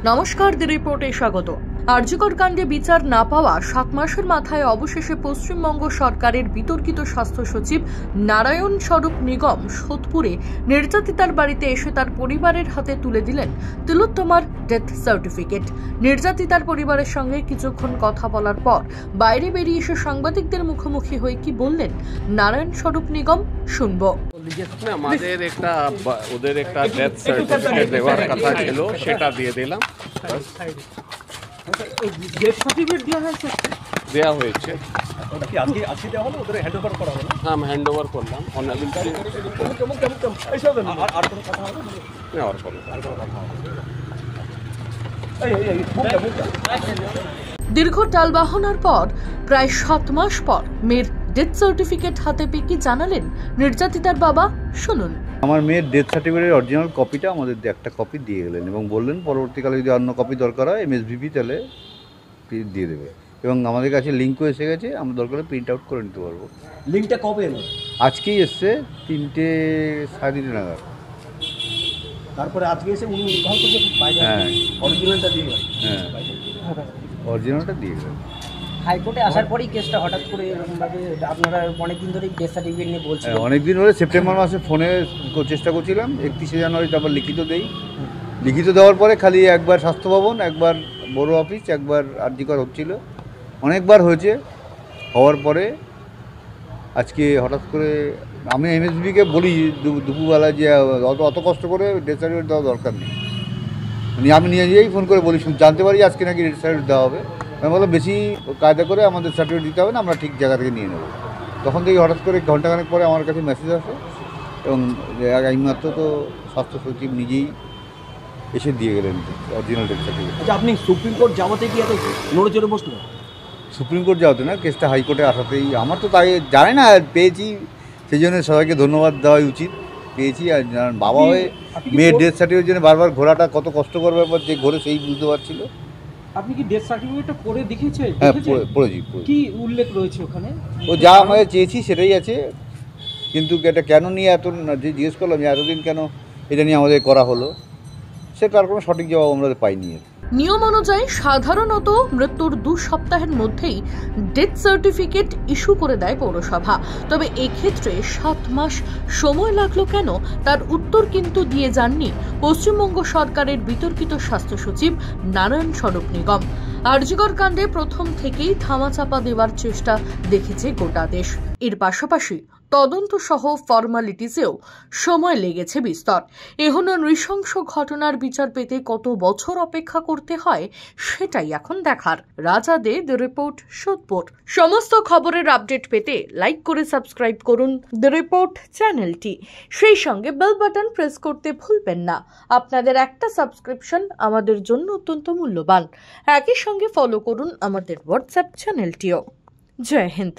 নমস্কার, দি রিপোর্টে স্বাগত। আরজিকর কাণ্ডে বিচার না পাওয়া 7 মাসের মাথায় অবশেষে পশ্চিমবঙ্গ সরকারের বিতর্কিত স্বাস্থ্য সচিব নারায়ণ স্বরূপ নিগম সোদপুরে নির্যাতিতার বাড়িতে এসে তার পরিবারের হাতে তুলে দিলেন তিলোত্তমার ডেথ সার্টিফিকেট। নির্যাতিতার পরিবারের সঙ্গে কিছুক্ষণ কথা বলার পর বাইরে বেরিয়ে এসে সাংবাদিকদের মুখোমুখি হয়ে কি বললেন নারায়ণ স্বরূপ নিগম, শুনবো। আমাদের ওদের একটা ডেথ সার্টিফিকেট দেওয়ার কথা ছিল, সেটা দিয়ে দিলাম। দেওয়া হয়েছে। হ্যাঁ, হ্যান্ড ওভার করলাম। দীর্ঘ টালবাহনার পর প্রায় 7 মাস পর মেয়ের ডেথ সার্টিফিকেট হাতে পেয়ে কি জানালেন নির্যাতিতার বাবা, শুনুন। আমার মেয়ের ডেথ সার্টিফিকেটের অরিজিনাল কপিটা আমাদের একটা কপি দিয়ে গেলেন এবং বললেন পরবর্তীকালে যদি অন্য কপি দরকার হয় MSVP তাহলে দিয়ে দেবে, এবং আমাদের কাছে লিঙ্কও এসে গেছে, আমরা দরকারে প্রিন্ট আউট করে নিতে পারবো। লিঙ্কটা কবে এলো? আজকেই এসছে, 3টে সাড়ে 3টে নাগাদ। তারপরে আজকে এসে উনি হ্যাঁ, অরিজিনালটা দিয়ে গেলেন। হ্যাঁ, অরিজিনালটা দিয়ে গেলেন। হাইকোর্টে আসার পরেই কেসটা হঠাৎ করে এরকমভাবে আপনারা অনেকদিন ধরেই ডেথ সার্টিফিকেট নিয়ে বলছেন। অনেকদিন ধরে সেপ্টেম্বর মাসে ফোনে চেষ্টা করছিলাম, 31শে জানুয়ারি তারপর লিখিত দেই। লিখিত দেওয়ার পরে খালি একবার স্বাস্থ্য ভবন, একবার বড় অফিস, একবার আরজিকর হচ্ছিল, অনেকবার হয়েছে। হওয়ার পরে আজকে হঠাৎ করে আমি MSVPকে বলি দুপুরবেলা যে অত কষ্ট করে ডেথ সার্টিফিকেট দেওয়া দরকার নেই। আমি নিজেই ফোন করে বলি, জানতে পারি আজকে নাকি ডেথ সার্টিফিকেট দেওয়া হবে। আমি বললাম বেশি কায়দা করে আমাদের সার্টিফিকেট দিতে হবে না, আমরা ঠিক জায়গা থেকে নিয়ে নেব। তখন থেকে হঠাৎ করে ঘন্টাখানেক পরে আমার কাছে মেসেজ আসে এবং এইমাত্র তো স্বাস্থ্য সচিব নিজেই এসে দিয়ে গেলেন অরিজিনাল ডেথ সার্টিফিকেট। আচ্ছা, আপনি সুপ্রিম কোর্ট যাওয়াতে কি এত নড়ে চড়ে বসলেন? সুপ্রিম কোর্ট যাওয়াতে না, কেসটা হাইকোর্টে আসাতেই আমার তো তাই জানি না, পেয়েছি, সেই জন্য সবাইকে ধন্যবাদ দেওয়াই উচিত। পেয়েছি, আর বাবা হয়ে মেয়ের ডেথ সার্টিফিকেটের জন্য বারবার ঘোরাটা কত কষ্টকর ব্যাপার, যে ঘোরে সেই বুঝতে পারছিল। আপনি কি ডেথ সার্টিফিকেটটা পড়ে দেখেছেন? হ্যাঁ, পড়েছি। কি উল্লেখ রয়েছে ওখানে? ও যা আমাদের চেয়েছি সেটাই আছে, কিন্তু এটা কেন নিয়ে এত যে জিজ্ঞেস করলাম যে এতদিন কেন এটা নিয়ে আমাদের করা হলো, সেটার কোনো সঠিক জবাব আমরা পাইনি। নিয়ম অনুযায়ী সাধারণত মৃত্যুর 2 সপ্তাহের মধ্যেই ডেথ সার্টিফিকেট ইস্যু করে দেয় পৌরসভা। তবে এক্ষেত্রে 7 মাস সময় লাগলো কেন, তার উত্তর কিন্তু দিয়ে যাননি পশ্চিমবঙ্গ সরকারের বিতর্কিত স্বাস্থ্য সচিব নারায়ণ স্বরূপ নিগম। আরজিকর কাণ্ডে প্রথম থেকেই ধামাচাপা দেওয়ার চেষ্টা দেখেছে গোটা দেশ। এর পাশাপাশি তদন্ত সহ ফর্মালিটিসেও সময় লেগেছে বিস্তর। এখনো নৃশংস ঘটনার বিচার পেতে কত বছর অপেক্ষা করতে হয় সেটাই এখন দেখার। রাজা দে, দ্য রিপোর্ট, সোদপুর। সমস্ত খবরের আপডেট পেতে লাইক করে সাবস্ক্রাইব করুন দ্য রিপোর্ট চ্যানেলটি। সেই সঙ্গে বেল বাটন প্রেস করতে ভুলবেন না। আপনাদের একটা সাবস্ক্রিপশন আমাদের জন্য অত্যন্ত মূল্যবান। একই সঙ্গে ফলো করুন আমাদের হোয়াটসঅ্যাপ চ্যানেলটিও। জয় হিন্দ।